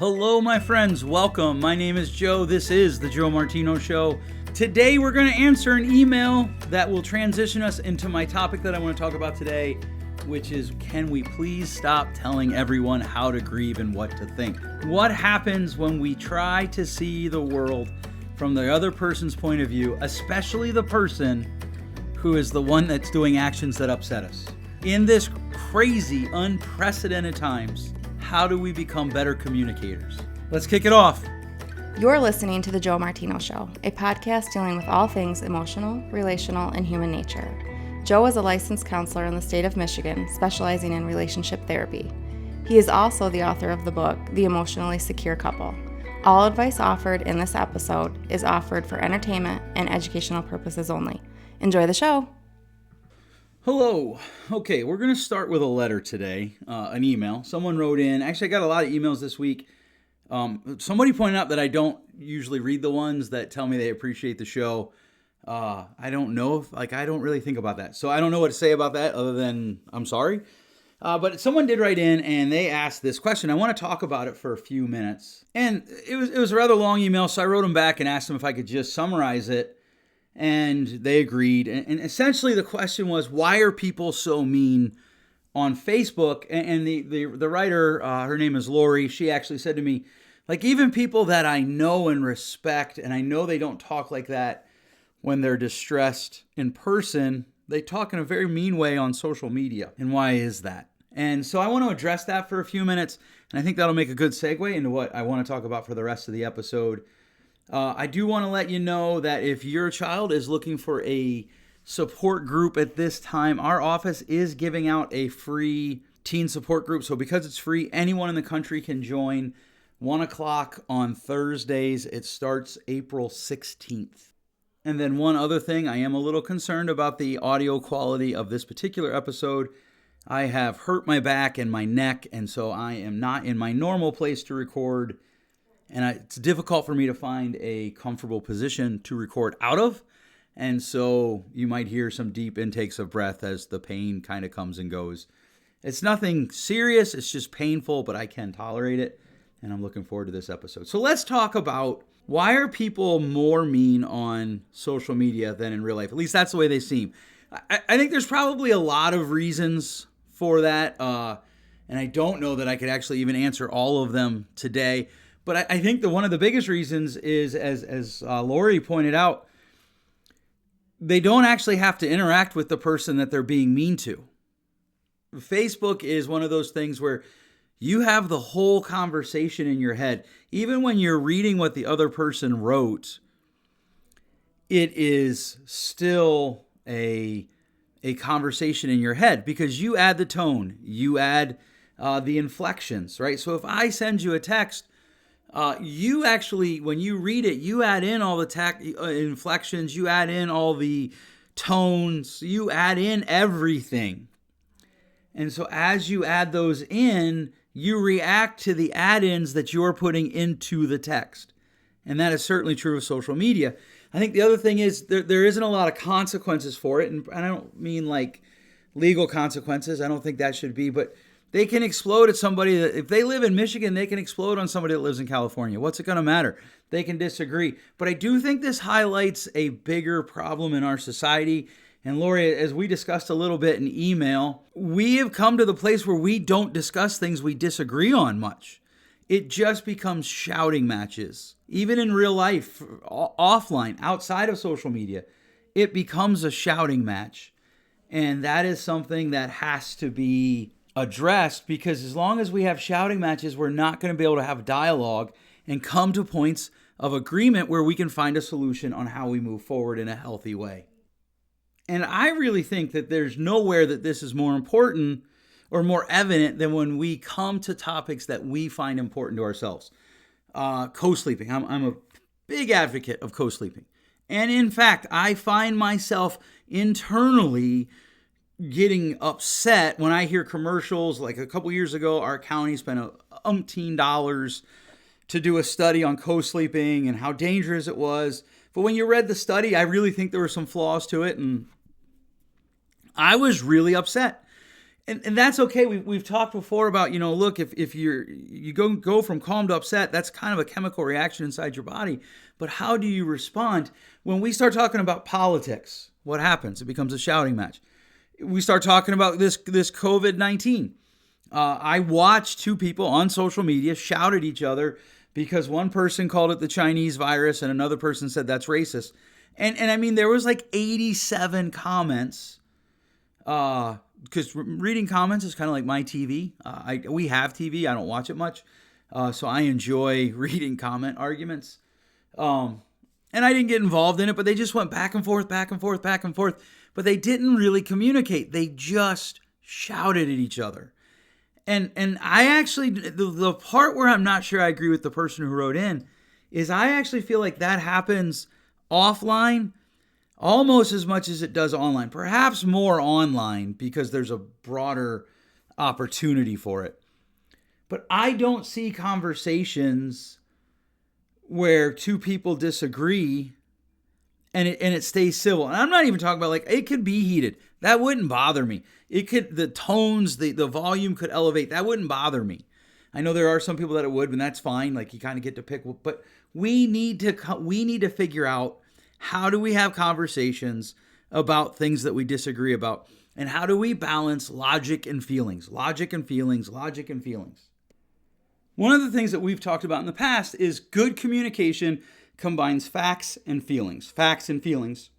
Hello, my friends. Welcome. My name is Joe. This is the Joe Martino Show. Today, we're going to answer an email that will transition us into my topic that I want to talk about today, which is, can we please stop telling everyone how to grieve and what to think? What happens when we try to see the world from the other person's point of view, especially the person who is the one that's doing actions that upset us? In this crazy, unprecedented times, how do we become better communicators? Let's kick it off. You're listening to The Joe Martino Show, a podcast dealing with all things emotional, relational, and human nature. Joe is a licensed counselor in the state of Michigan, specializing in relationship therapy. He is also the author of the book, The Emotionally Secure Couple. All advice offered in this episode is offered for entertainment and educational purposes only. Enjoy the show. Hello. Okay, we're going to start with a letter today, an email. Someone wrote in. Actually, I got a lot of emails this week. Somebody pointed out that I don't usually read the ones that tell me they appreciate the show. I don't know if, I don't really think about that. So I don't know what to say about that other than I'm sorry. But someone did write in and they asked this question. I want to talk about it for a few minutes. And it was a rather long email, so I wrote them back and asked them if I could just summarize it. And they agreed. And essentially the question was, why are people so mean on Facebook? And the writer, her name is Lori, she actually said to me, even people that I know and respect, and I know they don't talk like that when they're distressed in person, they talk in a very mean way on social media. And why is that? And so I want to address that for a few minutes. And I think that'll make a good segue into what I want to talk about for the rest of the episode. I do want to let you know that if your child is looking for a support group at this time, our office is giving out a free teen support group. So because it's free, anyone in the country can join. 1 o'clock on Thursdays. It starts April 16th. And then one other thing, I am a little concerned about the audio quality of this particular episode. I have hurt my back and my neck, and so I am not in my normal place to record. And it's difficult for me to find a comfortable position to record out of. And so you might hear some deep intakes of breath as the pain kind of comes and goes. It's nothing serious. It's just painful, but I can tolerate it. And I'm looking forward to this episode. So let's talk about, why are people more mean on social media than in real life? At least that's the way they seem. I think there's probably a lot of reasons for that. And I don't know that I could actually even answer all of them today. But I think one of the biggest reasons is, as Lori pointed out, they don't actually have to interact with the person that they're being mean to. Facebook is one of those things where you have the whole conversation in your head. Even when you're reading what the other person wrote, it is still a conversation in your head because you add the tone, you add the inflections, right? So if I send you a text, you actually, when you read it, you add in all the inflections, you add in all the tones, you add in everything. And so as you add those in, you react to the add-ins that you're putting into the text. And that is certainly true of social media. I think the other thing is there isn't a lot of consequences for it. And I don't mean like legal consequences. I don't think that should be, but they can explode at somebody that, if they live in Michigan, they can explode on somebody that lives in California. What's it going to matter? They can disagree. But I do think this highlights a bigger problem in our society. And Lori, as we discussed a little bit in email, we have come to the place where we don't discuss things we disagree on much. It just becomes shouting matches. Even in real life, offline, outside of social media, it becomes a shouting match. And that is something that has to be addressed, because as long as we have shouting matches, we're not going to be able to have dialogue and come to points of agreement where we can find a solution on how we move forward in a healthy way. And I really think that there's nowhere that this is more important or more evident than when we come to topics that we find important to ourselves. Co-sleeping. I'm a big advocate of co-sleeping. And in fact, I find myself internally getting upset when I hear commercials. Like a couple years ago, our county spent $umpteen to do a study on co-sleeping and how dangerous it was. But when you read the study, I really think there were some flaws to it, and I was really upset. and that's okay. We've talked before about, look, if you go from calm to upset, that's kind of a chemical reaction inside your body. But how do you respond when we start talking about politics? What happens? It becomes a shouting match. We start talking about this COVID-19. I watched two people on social media shout at each other because one person called it the Chinese virus and another person said that's racist. And I mean, there was like 87 comments. Because reading comments is kind of like my TV. We have TV. I don't watch it much. So I enjoy reading comment arguments. And I didn't get involved in it, but they just went back and forth, back and forth, back and forth. But they didn't really communicate. They just shouted at each other. And I actually, the part where I'm not sure I agree with the person who wrote in is I actually feel like that happens offline almost as much as it does online. Perhaps more online because there's a broader opportunity for it. But I don't see conversations where two people disagree and it stays civil. And I'm not even talking about, like, it could be heated. That wouldn't bother me. It could, the tones, the volume could elevate. That wouldn't bother me. I know there are some people that it would, and that's fine. Like, you kind of get to pick. But we need to figure out, how do we have conversations about things that we disagree about? And how do we balance logic and feelings? Logic and feelings, logic and feelings. One of the things that we've talked about in the past is good communication combines facts and feelings. Facts and feelings.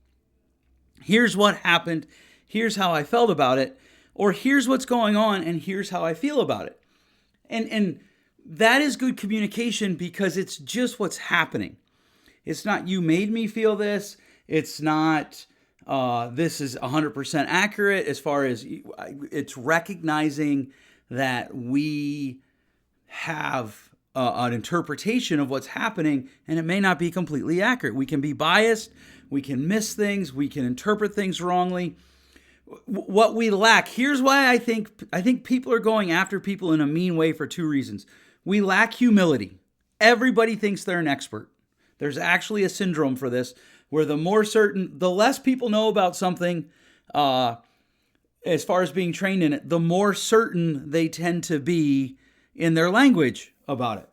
Here's what happened. Here's how I felt about it. Or here's what's going on and here's how I feel about it. And that is good communication because it's just what's happening. It's not, you made me feel this. It's not, this is 100% accurate, as far as it's recognizing that we have an interpretation of what's happening, and it may not be completely accurate. We can be biased. We can miss things. We can interpret things wrongly. What we lack, here's why I think people are going after people in a mean way for two reasons. We lack humility. Everybody thinks they're an expert. There's actually a syndrome for this, where the less people know about something, as far as being trained in it, the more certain they tend to be in their language about it.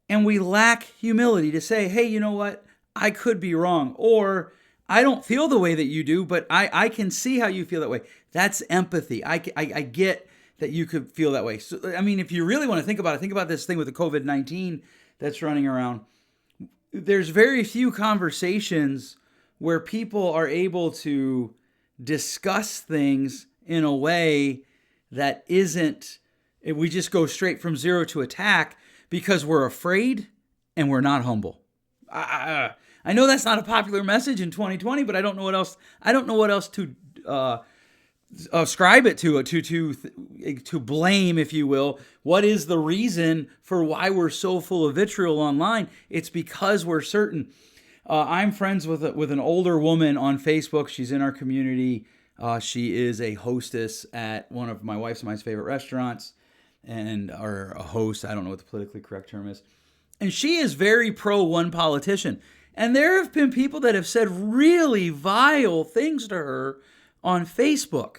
And we lack humility to say, hey, you know what? I could be wrong. Or I don't feel the way that you do, but I can see how you feel that way. That's empathy. I get that you could feel that way. So, I mean, if you really want to think about it, think about this thing with the COVID-19 that's running around. There's very few conversations where people are able to discuss things in a way that isn't, we just go straight from zero to attack because we're afraid and we're not humble. I know that's not a popular message in 2020, but I don't know what else to ascribe it to blame, if you will. What is the reason for why we're so full of vitriol online? It's because we're certain. I'm friends with an older woman on Facebook. She's in our community. She is a hostess at one of my wife's and my favorite restaurants, or a host. I don't know what the politically correct term is. And she is very pro one politician. And there have been people that have said really vile things to her on Facebook.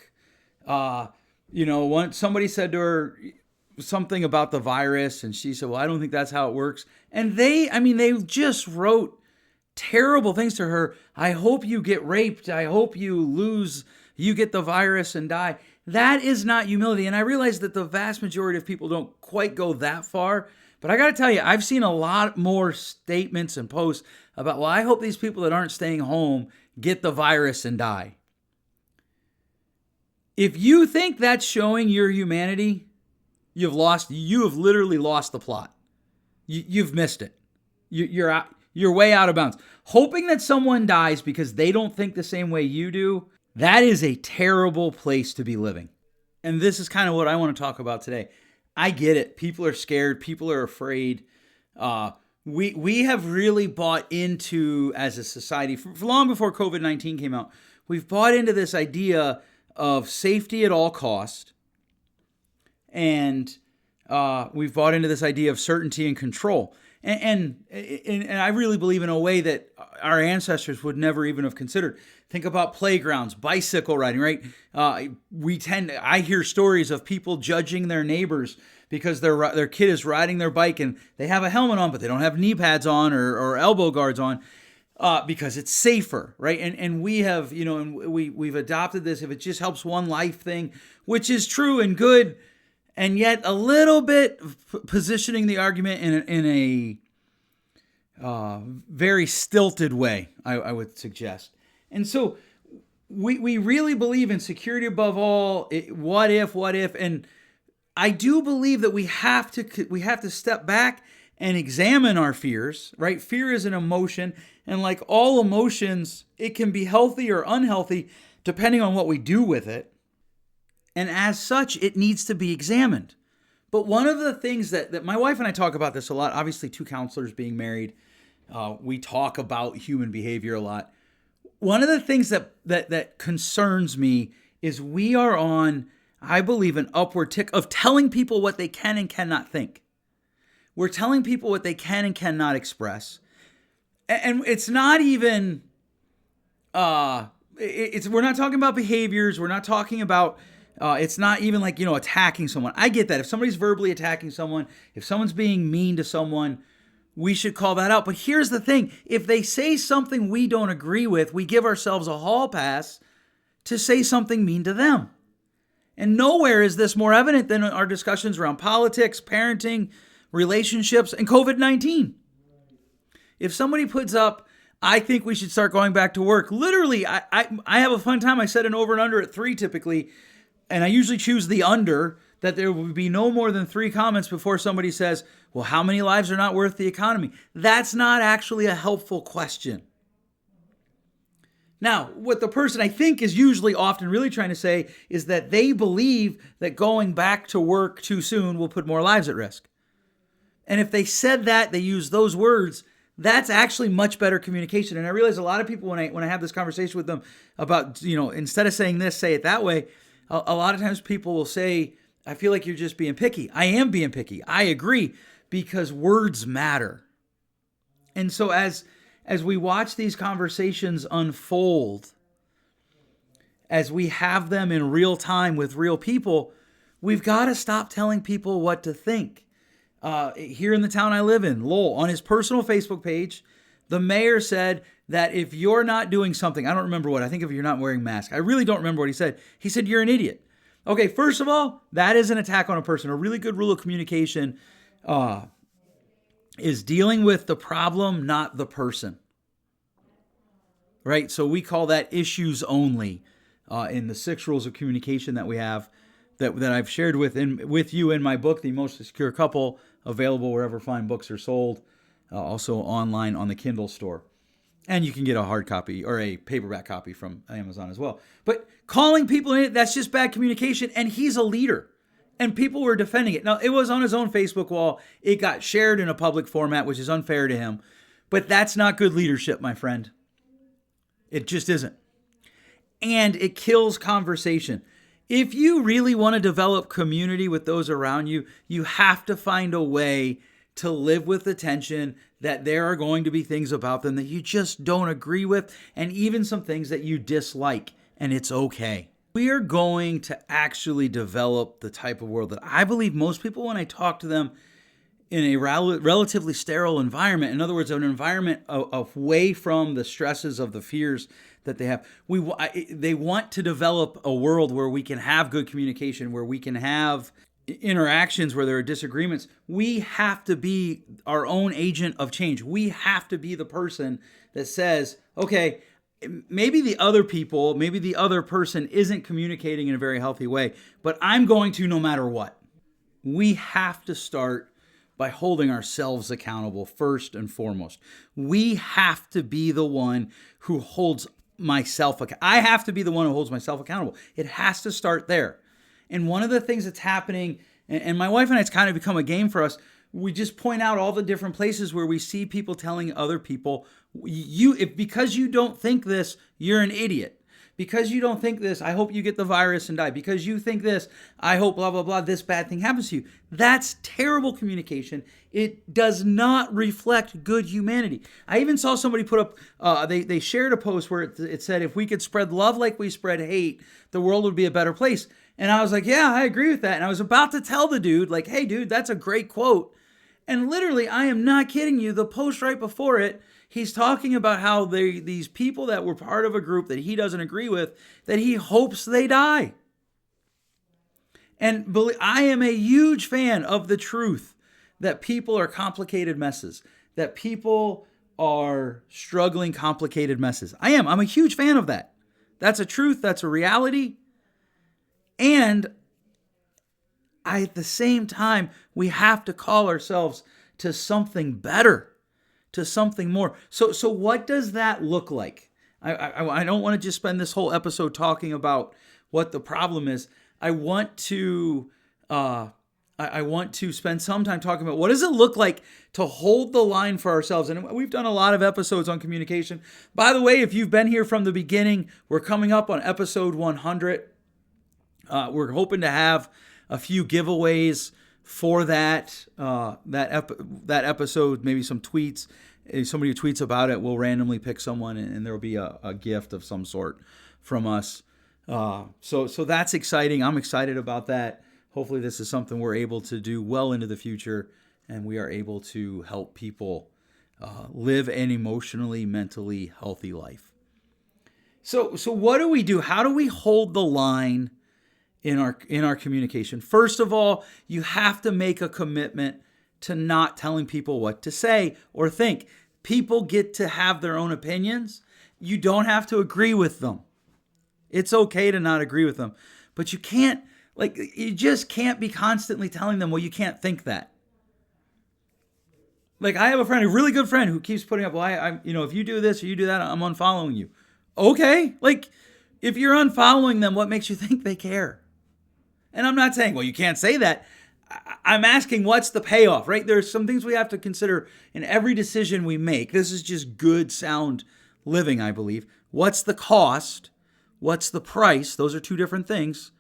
Somebody said to her something about the virus, and she said, well, I don't think that's how it works. And they just wrote terrible things to her. I hope you get raped. I hope you get the virus and die. That is not humility. And I realize that the vast majority of people don't quite go that far. But I got to tell you, I've seen a lot more statements and posts about, well, I hope these people that aren't staying home get the virus and die. If you think that's showing your humanity, you have literally lost the plot. You've missed it. You're way out of bounds. Hoping that someone dies because they don't think the same way you do, that is a terrible place to be living. And this is kind of what I want to talk about today. I get it. People are scared. People are afraid. We have really bought into, as a society, for long before COVID-19 came out, we've bought into this idea of safety at all cost. And we've bought into this idea of certainty and control. And I really believe in a way that our ancestors would never even have considered. Think about playgrounds, bicycle riding, right? I hear stories of people judging their neighbors because their kid is riding their bike and they have a helmet on, but they don't have knee pads on or elbow guards on. Because it's safer, right? And we have, and we've adopted this, if it just helps one life thing, which is true and good, and yet a little bit positioning the argument in a very stilted way, I would suggest. And so we really believe in security above all. What if, and I do believe that we have to step back and examine our fears, right? Fear is an emotion, and like all emotions, it can be healthy or unhealthy depending on what we do with it. And as such, it needs to be examined. But one of the things that my wife and I talk about this a lot, obviously 2 counselors being married, we talk about human behavior a lot. One of the things that concerns me is we are on, I believe, an upward tick of telling people what they can and cannot think. We're telling people what they can and cannot express. And it's not even, we're not talking about behaviors. We're not talking about, it's not even like, attacking someone. I get that. If somebody's verbally attacking someone, if someone's being mean to someone, we should call that out. But here's the thing. If they say something we don't agree with, we give ourselves a hall pass to say something mean to them. And nowhere is this more evident than our discussions around politics, parenting, relationships, and COVID-19. If somebody puts up, I think we should start going back to work. Literally, I have a fun time. I set an over and under at 3 typically, and I usually choose the under, that there would be no more than 3 comments before somebody says, well, how many lives are not worth the economy? That's not actually a helpful question. Now, what the person I think is usually often really trying to say is that they believe that going back to work too soon will put more lives at risk. And if they said that, they use those words, that's actually much better communication. And I realize a lot of people, when I have this conversation with them about, instead of saying this, say it that way, a lot of times people will say, I feel like you're just being picky. I am being picky. I agree, because words matter. And so as we watch these conversations unfold, as we have them in real time with real people, we've got to stop telling people what to think. Here in the town I live in, Lowell, on his personal Facebook page, the mayor said that if you're not doing something, I don't remember what, I think if you're not wearing masks, I really don't remember what he said. He said, you're an idiot. Okay, first of all, that is an attack on a person. A really good rule of communication is dealing with the problem, not the person. Right? So we call that issues only in the 6 rules of communication that we have, that I've shared with you in my book, The Emotionally Secure Couple, available wherever fine books are sold, also online on the Kindle store. And you can get a hard copy or a paperback copy from Amazon as well. But calling people in it, that's just bad communication, and he's a leader. And people were defending it. Now, it was on his own Facebook wall. It got shared in a public format, which is unfair to him. But that's not good leadership, my friend. It just isn't. And it kills conversation. If you really want to develop community with those around you, you have to find a way to live with the tension that there are going to be things about them that you just don't agree with, and even some things that you dislike, and it's okay. We are going to actually develop the type of world that I believe most people, when I talk to them in a relatively sterile environment, in other words, an environment away from the stresses of the fears that they have, they want to develop a world where we can have good communication, where we can have interactions where there are disagreements. We have to be our own agent of change. We have to be the person that says, okay, maybe the other person isn't communicating in a very healthy way, but I'm going to no matter what. We have to start by holding ourselves accountable first and foremost. We have to be the one who holds myself accountable. I have to be the one who holds myself accountable. It has to start there. And one of the things that's happening, and my wife and I, it's kind of become a game for us, we just point out all the different places where we see people telling other people, because you don't think this, you're an idiot. Because you don't think this, I hope you get the virus and die. Because you think this, I hope blah, blah, blah, this bad thing happens to you. That's terrible communication. It does not reflect good humanity. I even saw somebody put up, they shared a post where it said, if we could spread love like we spread hate, the world would be a better place. And I was like, yeah, I agree with that. And I was about to tell the dude, like, hey, dude, that's a great quote. And literally, I am not kidding you, the post right before it, he's talking about how these people that were part of a group that he doesn't agree with, that he hopes they die. And I am a huge fan of the truth that people are complicated messes, that people are struggling complicated messes. I'm a huge fan of that. That's a truth. That's a reality. And at the same time, we have to call ourselves to something better, to something more. So what does that look like? I don't want to just spend this whole episode talking about what the problem is. I want to spend some time talking about what does it look like to hold the line for ourselves. And we've done a lot of episodes on communication. By the way, if you've been here from the beginning, we're coming up on episode 100. We're hoping to have a few giveaways for that episode, maybe some tweets. If somebody who tweets about it, we'll randomly pick someone, and there will be a gift of some sort from us. So that's exciting. I'm excited about that. Hopefully this is something we're able to do well into the future, and we are able to help people live an emotionally, mentally healthy life. So what do we do? How do we hold the line in our communication? First of all, you have to make a commitment to not telling people what to say or think. People get to have their own opinions. You don't have to agree with them. It's okay to not agree with them, but you just can't be constantly telling them, well, you can't think that. Like, I have a really good friend who keeps putting up, well, if you do this or you do that, I'm unfollowing you. Okay. Like, if you're unfollowing them, what makes you think they care? And I'm not saying, well, you can't say that. I'm asking, what's the payoff, right? There's some things we have to consider in every decision we make. This is just good, sound living, I believe. What's the cost? What's the price? Those are two different things,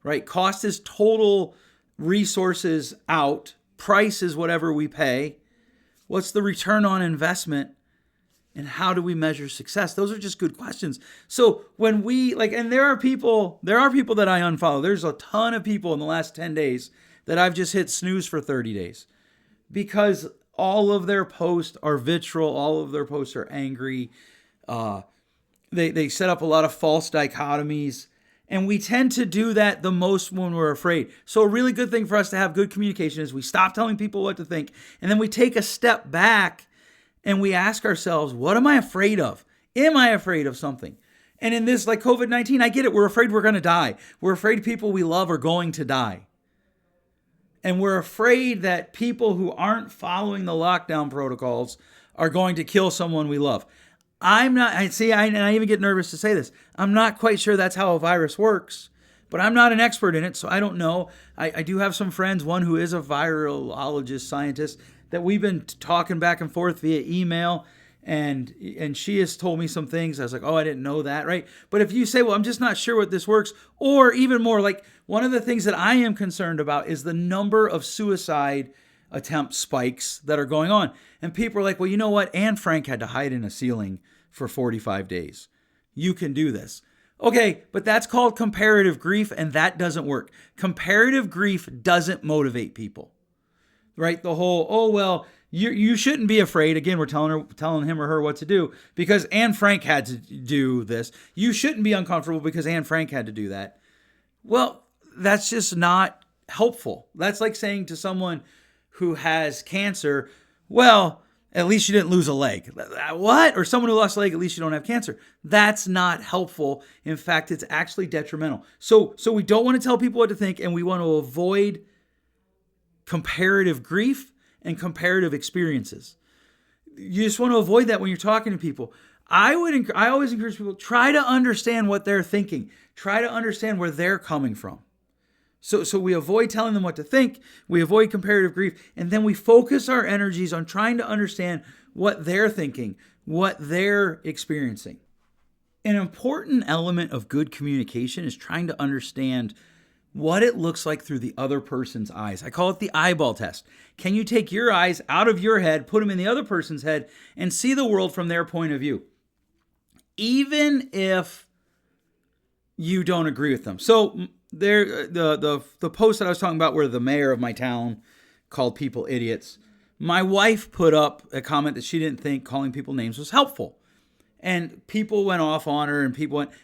right? Cost is total resources out. Price is whatever we pay. What's the return on investment? And how do we measure success? Those are just good questions. So when we and there are people that I unfollow. There's a ton of people in the last 10 days that I've just hit snooze for 30 days because all of their posts are vitriol. All of their posts are angry. They set up a lot of false dichotomies. And we tend to do that the most when we're afraid. So a really good thing for us to have good communication is we stop telling people what to think. And then we take a step back and we ask ourselves, what am I afraid of? Am I afraid of something? And in this, like COVID-19, I get it. We're afraid we're going to die. We're afraid people we love are going to die. And we're afraid that people who aren't following the lockdown protocols are going to kill someone we love. I even get nervous to say this. I'm not quite sure that's how a virus works, but I'm not an expert in it, so I don't know. I do have some friends, one who is a virologist scientist, that we've been talking back and forth via email, and she has told me some things. I was like, oh, I didn't know that, right? But if you say, well, I'm just not sure what this works, or even more, like one of the things that I am concerned about is the number of suicide attempt spikes that are going on. And people are like, well, you know what? Anne Frank had to hide in a ceiling for 45 days. You can do this. Okay, but that's called comparative grief, and that doesn't work. Comparative grief doesn't motivate people. Right? The whole, oh, well, you shouldn't be afraid. Again, we're telling him or her what to do because Anne Frank had to do this. You shouldn't be uncomfortable because Anne Frank had to do that. Well, that's just not helpful. That's like saying to someone who has cancer, well, at least you didn't lose a leg. What? Or someone who lost a leg, at least you don't have cancer. That's not helpful. In fact, it's actually detrimental. So we don't want to tell people what to think, and we want to avoid comparative grief and comparative experiences. You just want to avoid that when you're talking to people. I always encourage people, try to understand what they're thinking. Try to understand where they're coming from. So we avoid telling them what to think. We avoid comparative grief. And then we focus our energies on trying to understand what they're thinking, what they're experiencing. an important element of good communication is trying to understand what it looks like through the other person's eyes. I call it the eyeball test. Can you take your eyes out of your head, put them in the other person's head, and see the world from their point of view, even if you don't agree with them? So the post that I was talking about where the mayor of my town called people idiots, my wife put up a comment that she didn't think calling people names was helpful. And people went off on her, and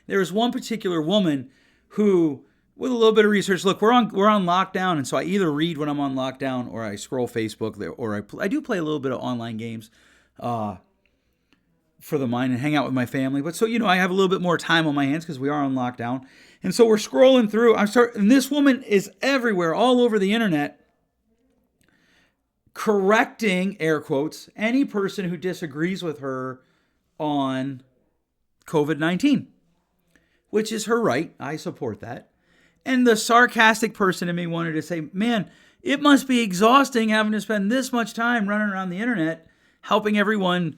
there was one particular woman who, with a little bit of research, look, we're on lockdown, and so I either read when I'm on lockdown, or I scroll Facebook, or I do play a little bit of online games for the mind and hang out with my family. But so, I have a little bit more time on my hands because we are on lockdown. And so we're scrolling through. And this woman is everywhere, all over the internet, correcting, air quotes, any person who disagrees with her on COVID-19, which is her right. I support that. And the sarcastic person in me wanted to say, man, it must be exhausting having to spend this much time running around the internet helping everyone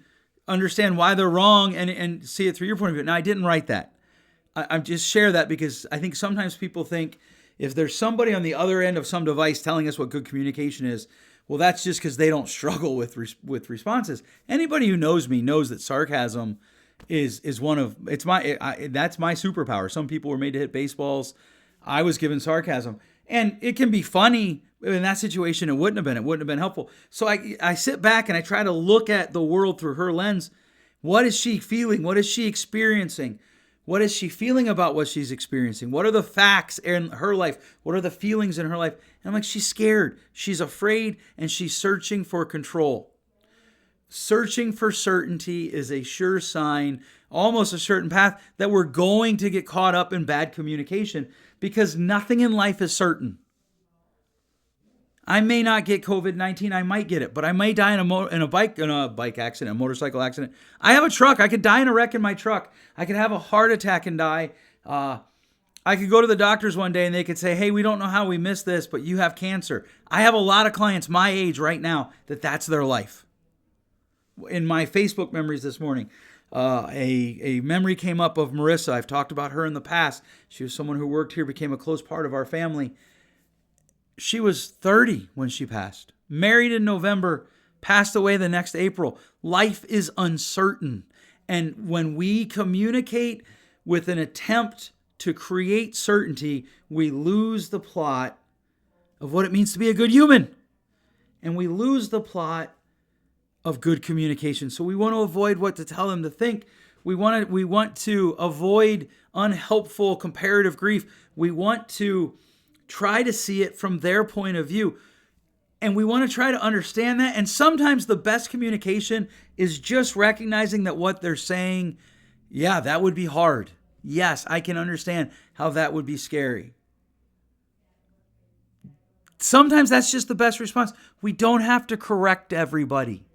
understand why they're wrong and see it through your point of view. Now, I didn't write that. I just share that because I think sometimes people think if there's somebody on the other end of some device telling us what good communication is, well, that's just because they don't struggle with responses. Anybody who knows me knows that sarcasm is one of that's my superpower. Some people were made to hit baseballs. I was given sarcasm, and it can be funny. In that situation, it wouldn't have been helpful. So I sit back and I try to look at the world through her lens. What is she feeling? What is she experiencing? What is she feeling about what she's experiencing? What are the facts in her life? What are the feelings in her life? And I'm like, she's scared, she's afraid, and she's searching for control. Searching for certainty is a sure sign, almost a certain path, that we're going to get caught up in bad communication because nothing in life is certain. I may not get COVID-19. I might get it, but I may die in a bike accident, a motorcycle accident. I have a truck. I could die in a wreck in my truck. I could have a heart attack and die. I could go to the doctors one day and they could say, hey, we don't know how we missed this, but you have cancer. I have a lot of clients my age right now that's their life. In my Facebook memories this morning, a memory came up of Marissa. I've talked about her in the past. She was someone who worked here, became a close part of our family. She was 30 when she passed. Married in November, passed away the next April. Life is uncertain. And when we communicate with an attempt to create certainty, we lose the plot of what it means to be a good human. And we lose the plot of good communication. So we want to avoid what to tell them to think. We want to avoid unhelpful comparative grief. We want to try to see it from their point of view. And we want to try to understand that. And sometimes the best communication is just recognizing that what they're saying, yeah, that would be hard. Yes, I can understand how that would be scary. Sometimes that's just the best response. We don't have to correct everybody.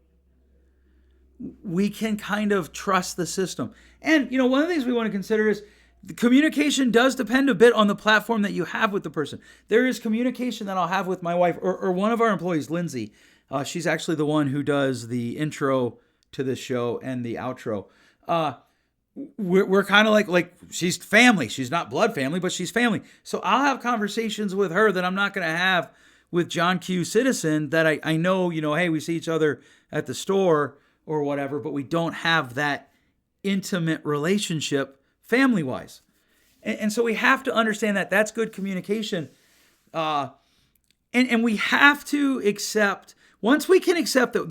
We can kind of trust the system. And, one of the things we want to consider is the communication does depend a bit on the platform that you have with the person. There is communication that I'll have with my wife or one of our employees, Lindsay. She's actually the one who does the intro to this show and the outro. We're kind of like she's family. She's not blood family, but she's family. So I'll have conversations with her that I'm not going to have with John Q. Citizen that I know, hey, we see each other at the store or whatever, but we don't have that intimate relationship family-wise. And so we have to understand that that's good communication. And we have to accept, once we can accept that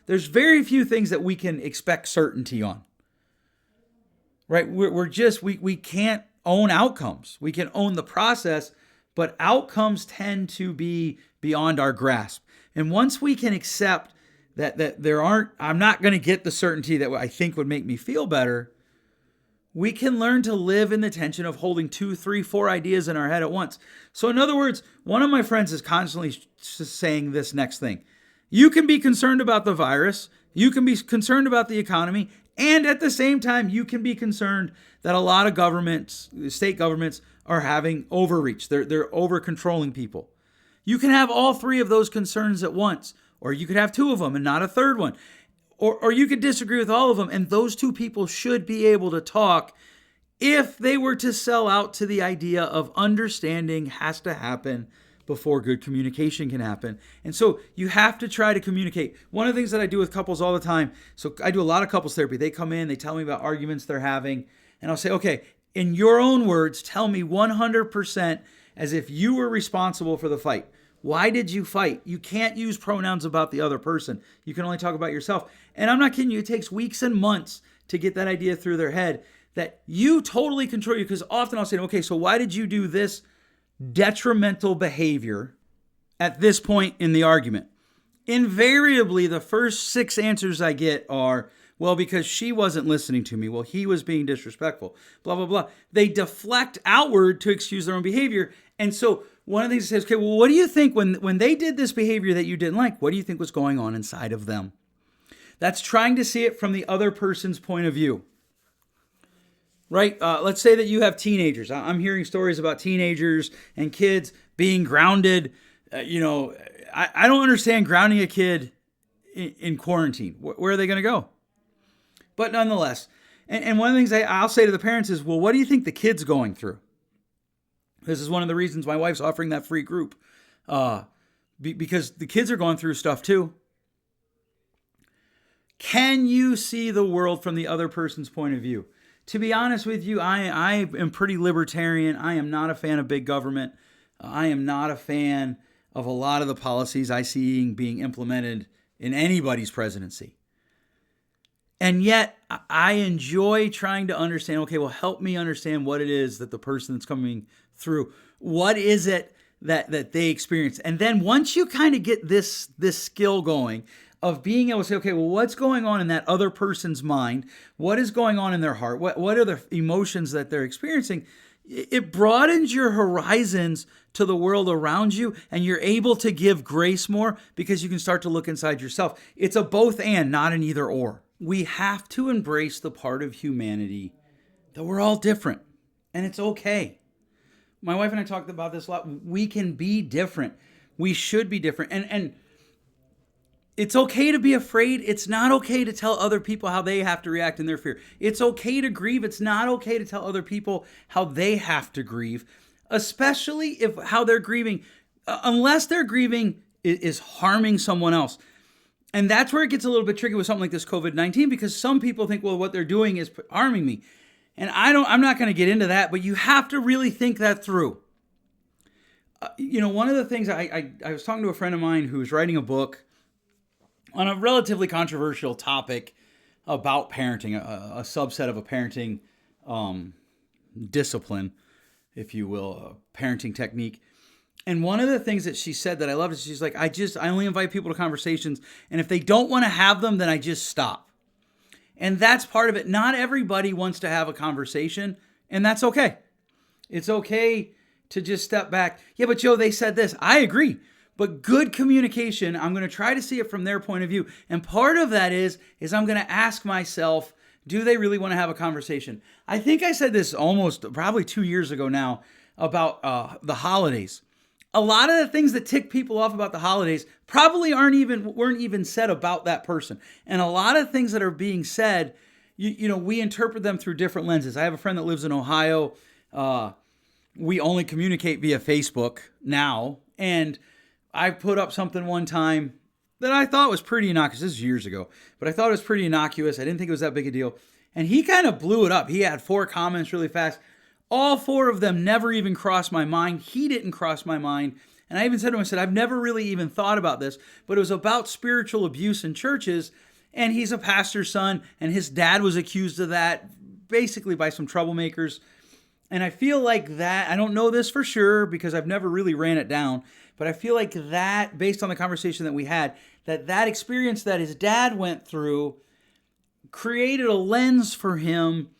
there's very few things that we can expect certainty on. Right? We can't own outcomes. We can own the process, but outcomes tend to be beyond our grasp. And once we can accept that I'm not going to get the certainty that I think would make me feel better, we can learn to live in the tension of holding 2, 3, 4 ideas in our head at once. So in other words, one of my friends is constantly saying this next thing. You can be concerned about the virus. You can be concerned about the economy. And at the same time, you can be concerned that a lot of governments, state governments, are having overreach. They're over-controlling people. You can have all 3 of those concerns at once. Or you could have 2 of them and not a third one. Or you could disagree with all of them, and those two people should be able to talk if they were to sell out to the idea of understanding has to happen before good communication can happen. And so you have to try to communicate. One of the things that I do with couples all the time, so I do a lot of couples therapy. They come in, they tell me about arguments they're having, and I'll say, okay, in your own words, tell me 100% as if you were responsible for the fight. Why did you fight? You can't use pronouns about the other person. You can only talk about yourself. And I'm not kidding you, it takes weeks and months to get that idea through their head that you totally control you. Because often I'll say, okay, so why did you do this detrimental behavior at this point in the argument? Invariably, the first 6 answers I get are, well, because she wasn't listening to me. Well, he was being disrespectful, blah, blah, blah. They deflect outward to excuse their own behavior. And so one of the things is, okay, well, what do you think when they did this behavior that you didn't like, what do you think was going on inside of them? That's trying to see it from the other person's point of view. Right? Let's say that you have teenagers. I'm hearing stories about teenagers and kids being grounded. I don't understand grounding a kid in quarantine. Where are they going to go? But nonetheless, and one of the things I'll say to the parents is, well, what do you think the kid's going through? This is one of the reasons my wife's offering that free group. Because the kids are going through stuff too. Can you see the world from the other person's point of view? To be honest with you, I am pretty libertarian. I am not a fan of big government. I am not a fan of a lot of the policies I see being implemented in anybody's presidency. And yet, I enjoy trying to understand, okay, well, help me understand what it is that the person that's coming through, what is it that they experience? And then once you kind of get this skill going of being able to say, okay, well, what's going on in that other person's mind? What is going on in their heart? What are the emotions that they're experiencing? It broadens your horizons to the world around you, and you're able to give grace more because you can start to look inside yourself. It's a both and, not an either or. We have to embrace the part of humanity that we're all different, and it's okay. My wife and I talked about this a lot. We can be different. We should be different. And it's okay to be afraid. It's not okay to tell other people how they have to react in their fear. It's okay to grieve. It's not okay to tell other people how they have to grieve, especially if how they're grieving, unless their grieving is harming someone else. And that's where it gets a little bit tricky with something like this COVID-19, because some people think, well, what they're doing is harming me. And I'm not going to get into that, but you have to really think that through. One of the things I was talking to a friend of mine who was writing a book on a relatively controversial topic about parenting, a subset of a parenting discipline, if you will, a parenting technique. And one of the things that she said that I loved is she's like, I only invite people to conversations, and if they don't want to have them, then I just stop. And that's part of it. Not everybody wants to have a conversation, and that's okay. It's okay to just step back. Yeah, but Joe, they said this. I agree. But good communication, I'm going to try to see it from their point of view. And part of that is I'm going to ask myself, do they really want to have a conversation? I think I said this probably 2 years ago now about the holidays. A lot of the things that tick people off about the holidays probably weren't even said about that person. And a lot of things that are being said, we interpret them through different lenses. I have a friend that lives in Ohio. We only communicate via Facebook now. And I put up something one time that I thought was pretty innocuous. This is years ago, but I thought it was pretty innocuous. I didn't think it was that big a deal. And he kind of blew it up. He had 4 comments really fast. All 4 of them never even crossed my mind. He didn't cross my mind. And I even said to him, I've never really even thought about this, but it was about spiritual abuse in churches. And he's a pastor's son, and his dad was accused of that, basically by some troublemakers. And I feel like that, I don't know this for sure because I've never really ran it down, but I feel like that, based on the conversation that we had, that experience that his dad went through created a lens for him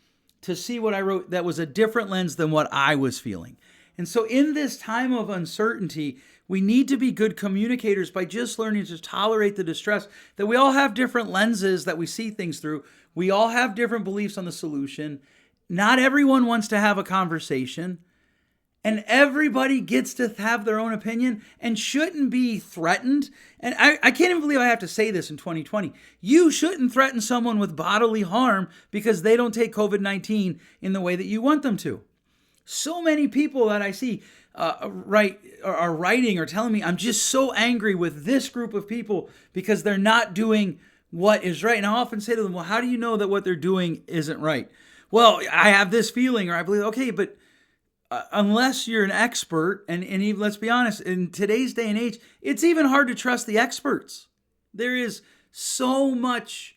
to see what I wrote that was a different lens than what I was feeling. And so in this time of uncertainty, we need to be good communicators by just learning to tolerate the distress, that we all have different lenses that we see things through. We all have different beliefs on the solution. Not everyone wants to have a conversation. And everybody gets to have their own opinion and shouldn't be threatened. And I can't even believe I have to say this in 2020. You shouldn't threaten someone with bodily harm because they don't take COVID-19 in the way that you want them to. So many people that I see are writing or telling me, I'm just so angry with this group of people because they're not doing what is right. And I often say to them, well, how do you know that what they're doing isn't right? Well, I have this feeling, or I believe, okay, but unless you're an expert, and even, let's be honest, in today's day and age, it's even hard to trust the experts. There is so much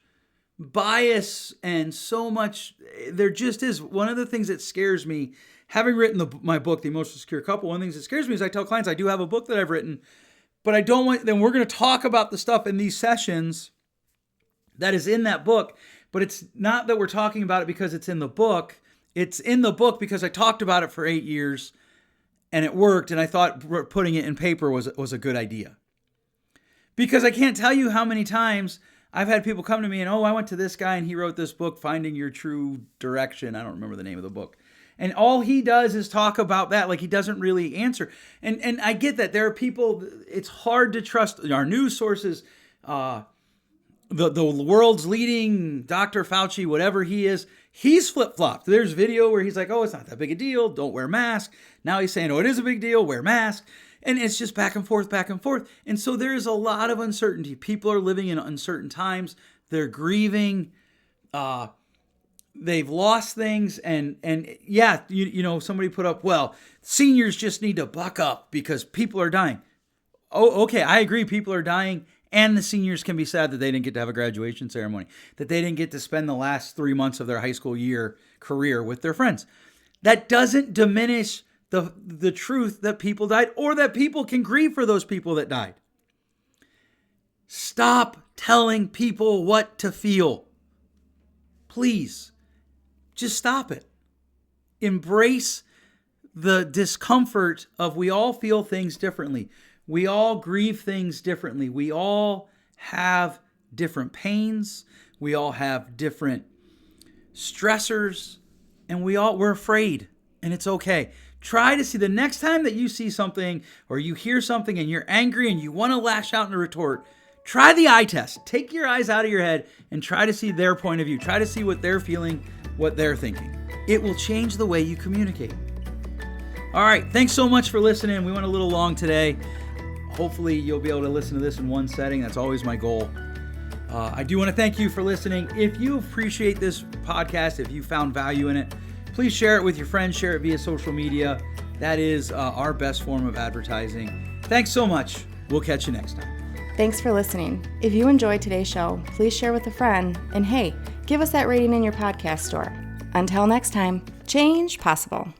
bias and so much, there just is. One of the things that scares me, having written my book, The Emotionally Secure Couple, one of the things that scares me is I tell clients I do have a book that I've written, but I don't want, then we're going to talk about the stuff in these sessions that is in that book, but it's not that we're talking about it because it's in the book. It's in the book because I talked about it for 8 years and it worked, and I thought putting it in paper was a good idea. Because I can't tell you how many times I've had people come to me and, oh, I went to this guy and he wrote this book, Finding Your True Direction. I don't remember the name of the book. And all he does is talk about that, like he doesn't really answer. And I get that. There are people, it's hard to trust our news sources, the world's leading Dr. Fauci, whatever he is, he's flip-flopped. There's video where he's like, oh, it's not that big a deal. Don't wear masks. Now he's saying, oh, it is a big deal. Wear masks. And it's just back and forth, back and forth. And so there's a lot of uncertainty. People are living in uncertain times. They're grieving. They've lost things. And yeah, you know, somebody put up, well, seniors just need to buck up because people are dying. Oh, okay. I agree. People are dying. And the seniors can be sad that they didn't get to have a graduation ceremony, that they didn't get to spend the last 3 months of their high school career with their friends. That doesn't diminish the truth that people died, or that people can grieve for those people that died. Stop telling people what to feel. Please, just stop it. Embrace the discomfort of we all feel things differently. We all grieve things differently. We all have different pains. We all have different stressors, and we're afraid, and it's okay. Try to see the next time that you see something or you hear something and you're angry and you want to lash out in a retort, try the eye test. Take your eyes out of your head and try to see their point of view. Try to see what they're feeling, what they're thinking. It will change the way you communicate. All right. Thanks so much for listening. We went a little long today. Hopefully you'll be able to listen to this in one setting. That's always my goal. I do want to thank you for listening. If you appreciate this podcast, if you found value in it, please share it with your friends. Share it via social media. That is our best form of advertising. Thanks so much. We'll catch you next time. Thanks for listening. If you enjoyed today's show, please share with a friend. And hey, give us that rating in your podcast store. Until next time, change possible.